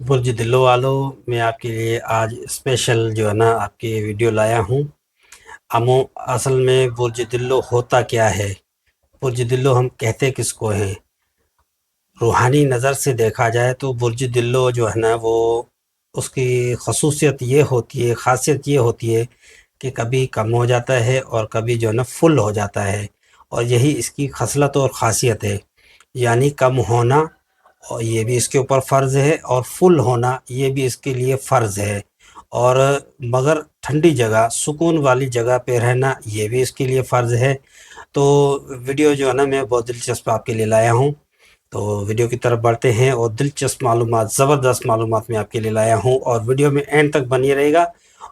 برج دلو والو میں آپ کے لیے آج اسپیشل جو ہے نا آپ کی ویڈیو لایا ہوں۔ اصل میں برج دلو ہوتا کیا ہے؟ برج دلو ہم کہتے کس کو ہیں؟ روحانی نظر سے دیکھا جائے تو برج دلو جو ہے نا وہ اس کی خصوصیت یہ ہوتی ہے، خاصیت یہ ہوتی ہے کہ کبھی کم ہو جاتا ہے اور کبھی جو ہے نا فل ہو جاتا ہے، اور یہی اس کی خصلت اور خاصیت ہے۔ یعنی کم ہونا اور یہ بھی اس کے اوپر فرض ہے، اور فل ہونا یہ بھی اس کے لیے فرض ہے، اور مگر ٹھنڈی جگہ سکون والی جگہ پہ رہنا یہ بھی اس کے لیے فرض ہے۔ تو ویڈیو جو ہے نا میں بہت دلچسپ آپ کے لیے لایا ہوں، تو ویڈیو کی طرف بڑھتے ہیں، اور دلچسپ معلومات، زبردست معلومات میں آپ کے لیے لایا ہوں، اور ویڈیو میں اینڈ تک بنی رہے گا۔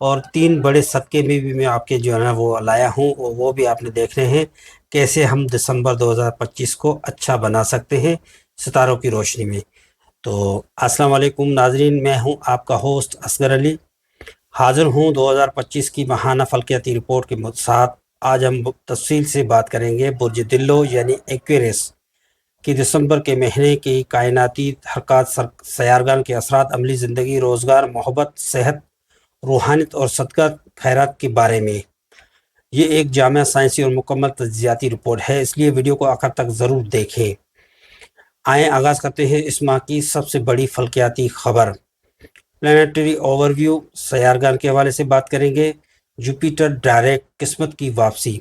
اور 3 بڑے صدقے میں بھی میں آپ کے جو ہے نا وہ لایا ہوں، اور وہ بھی آپ نے دیکھنے ہیں، کیسے ہم دسمبر 2025 کو اچھا بنا سکتے ہیں ستاروں کی روشنی میں۔ تو السلام علیکم ناظرین، میں ہوں آپ کا ہوسٹ اصغر علی، حاضر ہوں 2025 کی ماہانہ فلکیاتی رپورٹ کے ساتھ۔ آج ہم تفصیل سے بات کریں گے برج دلو یعنی ایکویریس کی دسمبر کے مہینے کی کائناتی حرکات، سیارگان کے اثرات، عملی زندگی، روزگار، محبت، صحت، روحانیت اور صدقہ خیرات کے بارے میں۔ یہ ایک جامع سائنسی اور مکمل تجزیاتی رپورٹ ہے، اس لیے ویڈیو کو آخر تک ضرور دیکھیں۔ آئیں آغاز کرتے ہیں اس ماہ کی سب سے بڑی فلکیاتی خبر۔ پلانیٹری اوور ویو، سیارگان کے حوالے سے بات کریں گے۔ جوپیٹر ڈائریکٹ، قسمت کی واپسی۔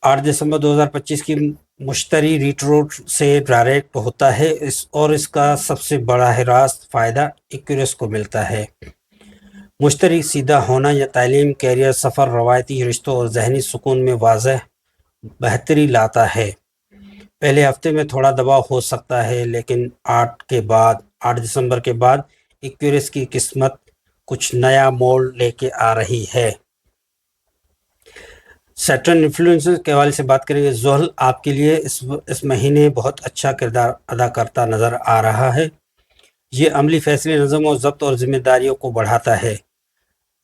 8 دسمبر 2025 کی مشتری ریٹرو سے ڈائریکٹ ہوتا ہے، اور اس کا سب سے بڑا راست فائدہ ایکویریس کو ملتا ہے۔ مشتری سیدھا ہونا یا تعلیم، کیریئر، سفر، روایتی رشتوں اور ذہنی سکون میں واضح بہتری لاتا ہے۔ پہلے ہفتے میں تھوڑا دباؤ ہو سکتا ہے، لیکن 8 دسمبر کے بعد ایکویریس کی قسمت کچھ نیا موڑ لے کے آ رہی ہے۔ سیٹرن انفلوئنس کے حوالے سے بات کریں گے۔ زحل آپ کے لیے اس مہینے بہت اچھا کردار ادا کرتا نظر آ رہا ہے۔ یہ عملی فیصلے، نظم و ضبط اور ذمہ داریوں کو بڑھاتا ہے۔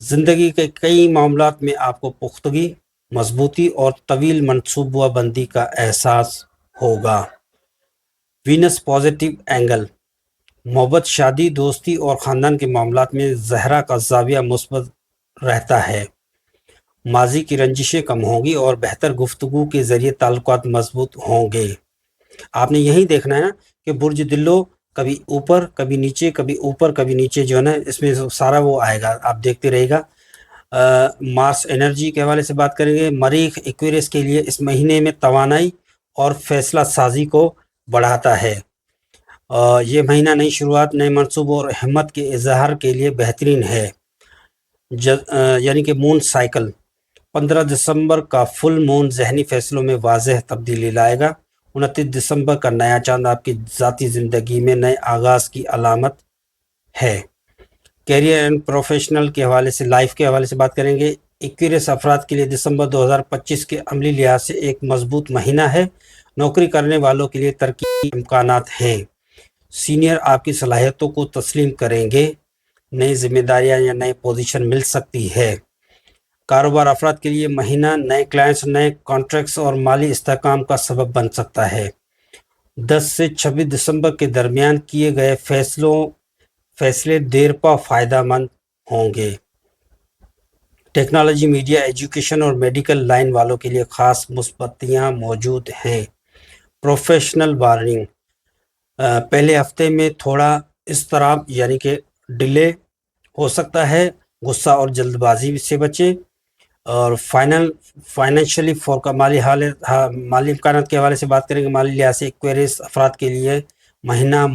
زندگی کے کئی معاملات میں آپ کو پختگی، مضبوطی اور طویل منصوبہ بندی کا احساس ہوگا۔ وینس پازیٹیو اینگل، محبت، شادی، دوستی اور خاندان کے معاملات میں زہرہ کا زاویہ مثبت رہتا ہے۔ ماضی کی رنجشیں کم ہوں گی اور بہتر گفتگو کے ذریعے تعلقات مضبوط ہوں گے۔ آپ نے یہی دیکھنا ہے نا کہ برج دلو کبھی اوپر کبھی نیچے، کبھی اوپر کبھی نیچے، جو ہے نا اس میں سارا وہ آئے گا، آپ دیکھتے رہے گا۔ مارس انرجی کے حوالے سے بات کریں گے۔ مریخ ایکویریس کے لیے اس مہینے میں توانائی اور فیصلہ سازی کو بڑھاتا ہے۔ یہ مہینہ نئی شروعات، نئے منصوبوں اور ہمت کے اظہار کے لیے بہترین ہے۔ یعنی کہ مون سائیکل، 15 دسمبر کا فل مون ذہنی فیصلوں میں واضح تبدیلی لائے گا۔ 29 دسمبر کا نیا چاند آپ کی ذاتی زندگی میں نئے آغاز کی علامت ہے۔ کیریئر اینڈ پروفیشنل کے حوالے سے، لائف کے حوالے سے بات کریں گے۔ ایکویریس افراد کے لیے دسمبر 2025 کے عملی لحاظ سے ایک مضبوط مہینہ ہے۔ نوکری کرنے والوں کے لیے ترقی کے امکانات ہیں۔ سینئر آپ کی صلاحیتوں کو تسلیم کریں گے۔ نئی ذمہ داریاں یا نئی پوزیشن مل سکتی ہے۔ کاروبار افراد کے لیے مہینہ نئے کلائنٹس، نئے کانٹریکٹس اور مالی استحکام کا سبب بن سکتا ہے۔ 10 سے 26 دسمبر کے درمیان کیے گئے فیصلے دیرپا فائدہ مند ہوں گے۔ ٹیکنالوجی، میڈیا، ایجوکیشن اور میڈیکل لائن والوں کے لیے خاص مثبتیاں موجود ہیں۔ پروفیشنل وارننگ، پہلے ہفتے میں تھوڑا اضطراب یعنی کہ ڈیلے ہو سکتا ہے۔ غصہ اور جلد بازی سے بچیں۔ اور فائنینشلی مالی امکانات کے حوالے سے بات کریں گے۔ مالی لحاظ سے ایکویریس افراد کے لیے مہینہ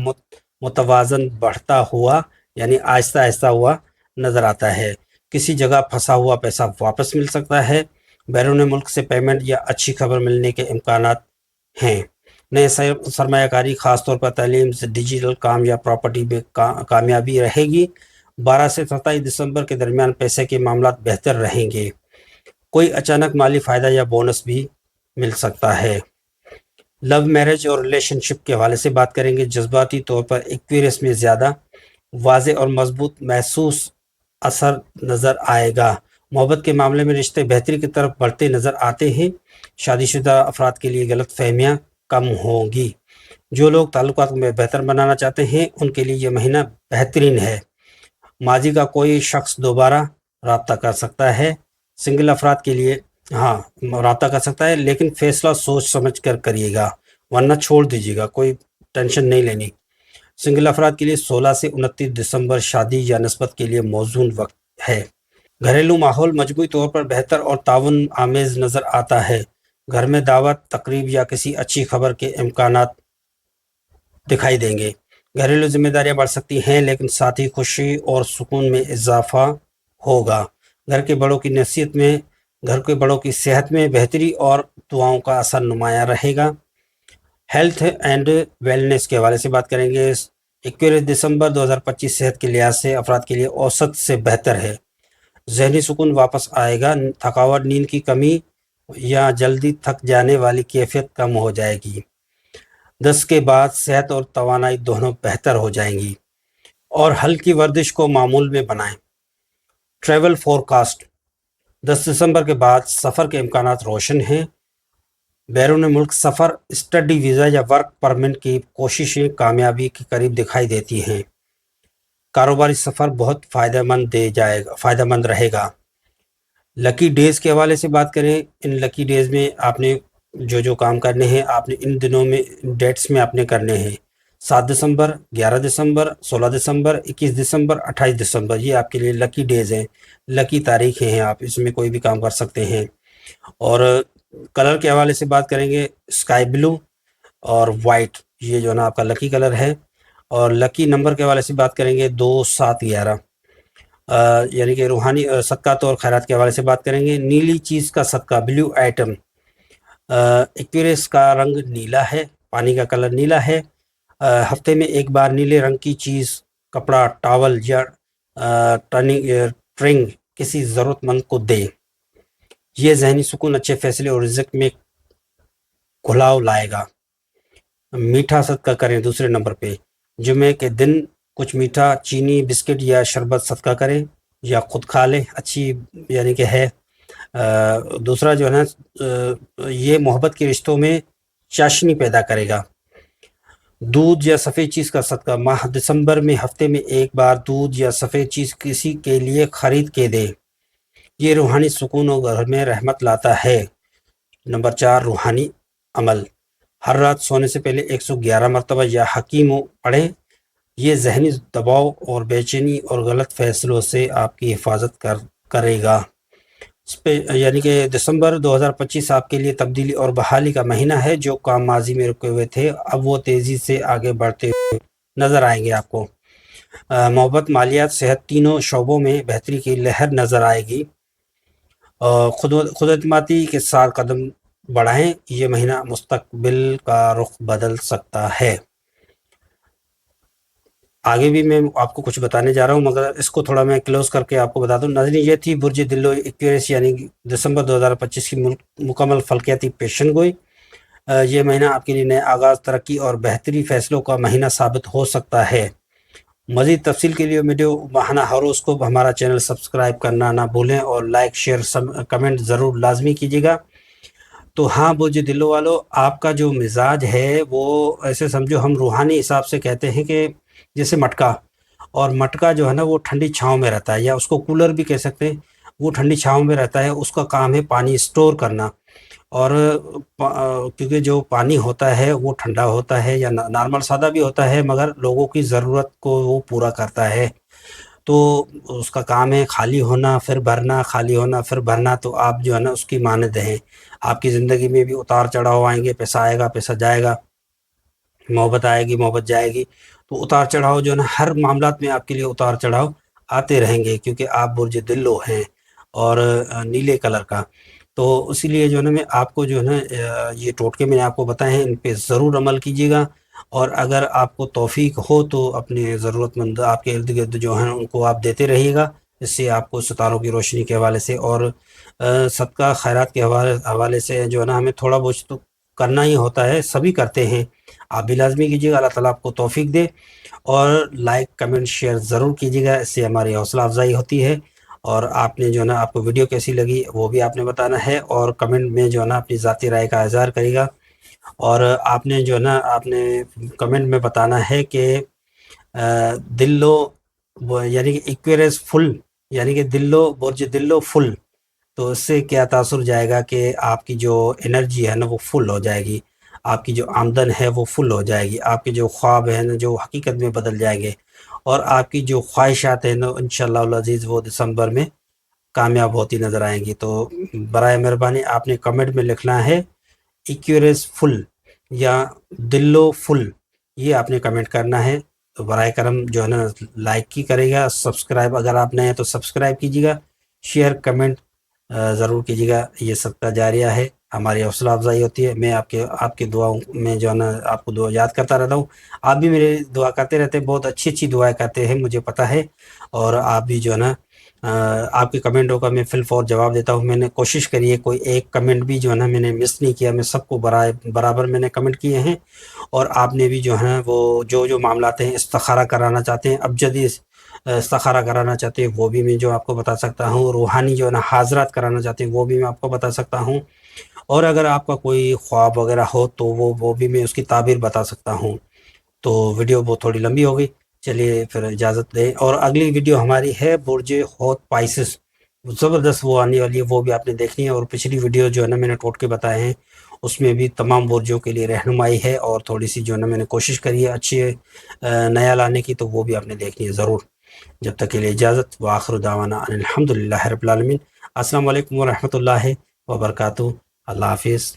متوازن بڑھتا ہوا یعنی آہستہ آہستہ ہوا نظر آتا ہے۔ کسی جگہ پھنسا ہوا پیسہ واپس مل سکتا ہے۔ بیرون ملک سے پیمنٹ یا اچھی خبر ملنے کے امکانات ہیں۔ نئے سرمایہ کاری، خاص طور پر تعلیم، ڈیجیٹل کام یا پراپرٹی میں کامیابی رہے گی۔ 12 سے 27 دسمبر کے درمیان پیسے کے معاملات بہتر رہیں گے۔ کوئی اچانک مالی فائدہ یا بونس بھی مل سکتا ہے۔ لو میرج اور ریلیشن شپ کے حوالے سے بات کریں گے۔ جذباتی طور پر ایکویریس میں زیادہ واضح اور مضبوط محسوس اثر نظر آئے گا۔ محبت کے معاملے میں رشتے بہتری کی طرف بڑھتے نظر آتے ہیں۔ شادی شدہ افراد کے لیے غلط فہمیاں کم ہوں گی۔ جو لوگ تعلقات میں بہتر بنانا چاہتے ہیں ان کے لیے یہ مہینہ بہترین ہے۔ ماضی کا کوئی شخص دوبارہ رابطہ کر سکتا ہے۔ سنگل افراد کے لیے رابطہ کر سکتا ہے، لیکن فیصلہ سوچ سمجھ کر کریے گا، ورنہ چھوڑ دیجیے گا، کوئی ٹینشن نہیں لینی۔ سنگل افراد کے لیے 16 سے 29 دسمبر شادی یا نسبت کے لیے موزون وقت ہے۔ گھریلو ماحول مجموعی طور پر بہتر اور تعاون آمیز نظر آتا ہے۔ گھر میں دعوت، تقریب یا کسی اچھی خبر کے امکانات دکھائی دیں گے۔ گھریلو ذمہ داریاں بڑھ سکتی ہیں، لیکن ساتھ ہی خوشی اور سکون میں اضافہ ہوگا۔ گھر کے بڑوں کی صحت میں بہتری اور دعاؤں کا اثر نمایاں رہے گا۔ ہیلتھ اینڈ ویلنس کے حوالے سے بات کریں گے۔ 21 دسمبر 2025 صحت کے لحاظ سے افراد کے لیے اوسط سے بہتر ہے۔ ذہنی سکون واپس آئے گا، تھکاوٹ، نیند کی کمی یا جلدی تھک جانے والی کیفیت کم ہو جائے گی۔ 10 کے بعد صحت اور توانائی دونوں بہتر ہو جائیں گی، اور ہلکی ورزش کو معمول میں بنائیں۔ ٹریول فورکاسٹ: 10 دسمبر کے بعد سفر کے امکانات روشن ہیں۔ بیرون ملک سفر، اسٹڈی ویزا یا ورک پرمٹ کی کوششیں کامیابی کے قریب دکھائی دیتی ہیں۔ کاروباری سفر بہت فائدہ مند رہے گا۔ لکی ڈیز کے حوالے سے بات کریں، ان لکی ڈیز میں آپ نے جو کام کرنے ہیں، آپ نے ان دنوں میں ڈیٹس میں آپ نے کرنے ہیں۔ 7 دسمبر، 11 دسمبر، 16 دسمبر، 21 دسمبر، 28 دسمبر، یہ آپ کے لیے لکی ڈیز ہیں، لکی تاریخیں ہیں، آپ اس میں کوئی بھی کام کر سکتے ہیں۔ اور کلر کے حوالے سے بات کریں گے، اسکائی بلو اور وائٹ، یہ جو نا آپ کا لکی کلر ہے۔ اور لکی نمبر کے حوالے سے بات کریں گے 2، 7، 11، یعنی کہ روحانی صدقات اور خیرات کے حوالے سے بات کریں گے۔ نیلی چیز کا صدقہ، بلیو آئٹم، ایکویریس کا رنگ نیلا ہے، پانی کا کلر نیلا ہے۔ ہفتے میں ایک بار نیلے رنگ کی چیز، کپڑا، ٹاول یا ٹرنگ کسی ضرورت مند کو دیں۔ یہ ذہنی سکون، اچھے فیصلے اور رزق میں گھلاؤ لائے گا۔ میٹھا صدقہ کریں دوسرے نمبر پہ، جمعے کے دن کچھ میٹھا، چینی، بسکٹ یا شربت صدقہ کریں یا خود کھا لیں، اچھی یعنی کہ ہے۔ دوسرا جو ہے نا، یہ محبت کے رشتوں میں چاشنی پیدا کرے گا۔ دودھ یا سفید چیز کا صدقہ، ماہ دسمبر میں ہفتے میں ایک بار دودھ یا سفید چیز کسی کے لیے خرید کے دیں، یہ روحانی سکون اور گھر میں رحمت لاتا ہے۔ نمبر 4، روحانی عمل، ہر رات سونے سے پہلے 111 مرتبہ یا حکیم پڑھیں، یہ ذہنی دباؤ اور بے چینی اور غلط فیصلوں سے آپ کی حفاظت کرے گا۔ یعنی کہ دسمبر 2025 آپ کے لیے تبدیلی اور بحالی کا مہینہ ہے۔ جو کام ماضی میں رکے ہوئے تھے، اب وہ تیزی سے آگے بڑھتے ہوئے نظر آئیں گے آپ کو۔ محبت، مالیات، صحت، تینوں شعبوں میں بہتری کی لہر نظر آئے گی۔ خود اعتمادی کے ساتھ قدم بڑھائیں، یہ مہینہ مستقبل کا رخ بدل سکتا ہے۔ آگے بھی میں آپ کو کچھ بتانے جا رہا ہوں، مگر اس کو تھوڑا میں کلوز کر کے آپ کو بتا دوں۔ ناظرین، یہ تھی برج دلو 21 یعنی دسمبر 2025 کی مکمل فلکیاتی پیشن گوئی۔ یہ مہینہ آپ کے لیے نئے آغاز، ترقی اور بہتری فیصلوں کا مہینہ ثابت ہو سکتا ہے۔ مزید تفصیل کے لیے ویڈیو ماہانہ ہاروسکوپ ہمارا چینل سبسکرائب کرنا نہ بھولیں، اور لائک، شیئر، کمنٹ ضرور لازمی کیجیے گا۔ تو ہاں برج دلو والو، آپ کا جو مزاج ہے وہ ایسے سمجھو، ہم روحانی حساب سے کہتے ہیں کہ جیسے مٹکا، اور مٹکا جو ہے نا وہ ٹھنڈی چھاؤں میں رہتا ہے، یا اس کو کولر بھی کہہ سکتے ہیں، وہ ٹھنڈی چھاؤں میں رہتا ہے، اس کا کام ہے پانی اسٹور کرنا۔ اور کیونکہ جو پانی ہوتا ہے وہ ٹھنڈا ہوتا ہے یا نارمل سادہ بھی ہوتا ہے، مگر لوگوں کی ضرورت کو وہ پورا کرتا ہے، تو اس کا کام ہے خالی ہونا پھر بھرنا، خالی ہونا پھر بھرنا۔ تو آپ جو ہے نا اس کی مانند ہیں، آپ کی زندگی میں بھی اتار چڑھاؤ آئیں گے، پیسہ آئے گا، پیسہ جائے گا، محبت آئے گی، محبت جائے گی، تو اتار چڑھاؤ جو ہے نا ہر معاملات میں آپ کے لیے اتار چڑھاؤ آتے رہیں گے، کیونکہ آپ برج دلو ہیں اور نیلے کلر کا۔ تو اسی لیے جو ہے نا میں آپ کو جو ہے نا یہ ٹوٹکے میں نے آپ کو بتائے ہیں، ان پہ ضرور عمل کیجیے گا، اور اگر آپ کو توفیق ہو تو اپنے ضرورت مند آپ کے ارد گرد جو ہیں ان کو آپ دیتے رہیے گا، اس سے آپ کو ستاروں کی روشنی کے حوالے سے اور صدقہ خیرات کے حوالے سے جو ہے نا ہمیں تھوڑا بہت تو کرنا ہی ہوتا ہے، سبھی کرتے ہیں، آپ بھی لازمی کیجیے گا، اللہ تعالیٰ آپ کو توفیق دے۔ اور لائک، کمنٹ، شیئر ضرور کیجیے گا، اس سے ہماری حوصلہ افزائی ہوتی ہے۔ اور آپ نے جو ہے نا آپ کو ویڈیو کیسی لگی وہ بھی آپ نے بتانا ہے، اور کمنٹ میں جو ہے نا اپنی ذاتی رائے کا اظہار کرے گا۔ اور آپ نے جو ہے نا آپ نے کمنٹ میں بتانا ہے کہ دلو یعنی کہ ایکویرس فل، یعنی کہ برج دلو فل، تو اس سے کیا تاثر جائے گا کہ آپ کی جو انرجی ہے نا وہ فل ہو جائے گی، آپ کی جو آمدن ہے وہ فل ہو جائے گی، آپ کے جو خواب ہیں نا جو حقیقت میں بدل جائیں گے، اور آپ کی جو خواہشات ہیں نا انشاءاللہ العزیز وہ دسمبر میں کامیاب ہوتی نظر آئیں گی۔ تو برائے مہربانی آپ نے کمنٹ میں لکھنا ہے ایکویرس فل یا دلو فل، یہ آپ نے کمنٹ کرنا ہے۔ تو برائے کرم جو ہے نا لائک کی کرے گا، سبسکرائب اگر آپ نئے ہیں تو سبسکرائب کیجیے گا، شیئر کمنٹ ضرور کیجیے گا، یہ سب کا جاریہ ہے، ہماری حوصلہ افزائی ہوتی ہے۔ میں آپ کے دعاؤں میں جو ہے نا آپ کو دعا یاد کرتا رہتا ہوں، آپ بھی میرے دعا کرتے رہتے ہیں، بہت اچھی اچھی دعائیں کرتے ہیں مجھے پتہ ہے، اور آپ بھی جو ہے نا آپ کے کمنٹوں کا میں فی الفور جواب دیتا ہوں۔ میں نے کوشش کری ہے کوئی ایک کمنٹ بھی جو ہے نا میں نے مس نہیں کیا، میں سب کو برابر میں نے کمنٹ کیے ہیں، اور آپ نے بھی جو ہے وہ جو معاملات ہیں استخارہ کرانا چاہتے ہیں، ابجدی استخارہ کرانا چاہتے ہیں وہ بھی میں جو آپ کو بتا سکتا ہوں، روحانی جو ہے نا حاضرات کرانا چاہتے ہیں وہ بھی میں آپ کو بتا سکتا ہوں، اور اگر آپ کا کوئی خواب وغیرہ ہو تو وہ بھی میں اس کی تعبیر بتا سکتا ہوں۔ تو ویڈیو بہت تھوڑی لمبی ہو گئی، چلیے پھر اجازت دیں، اور اگلی ویڈیو ہماری ہے برج ہوت پائسس، زبردست وہ آنے والی ہے، وہ بھی آپ نے دیکھنی ہے، اور پچھلی ویڈیو جو ہے نا میں نے ٹوٹکے بتائے ہیں اس میں بھی تمام برجوں کے لیے رہنمائی ہے، اور تھوڑی سی جو ہے نا میں نے کوشش کری ہے اچھی نیا لانے کی، تو وہ بھی آپ نے دیکھنی ہے ضرور۔ جب تک کے لیے اجازت، وآخر دعوانا ان الحمد للہ رب العالمین۔ السلام علیکم ورحمۃ اللہ وبرکاتہ، اللہ حافظ۔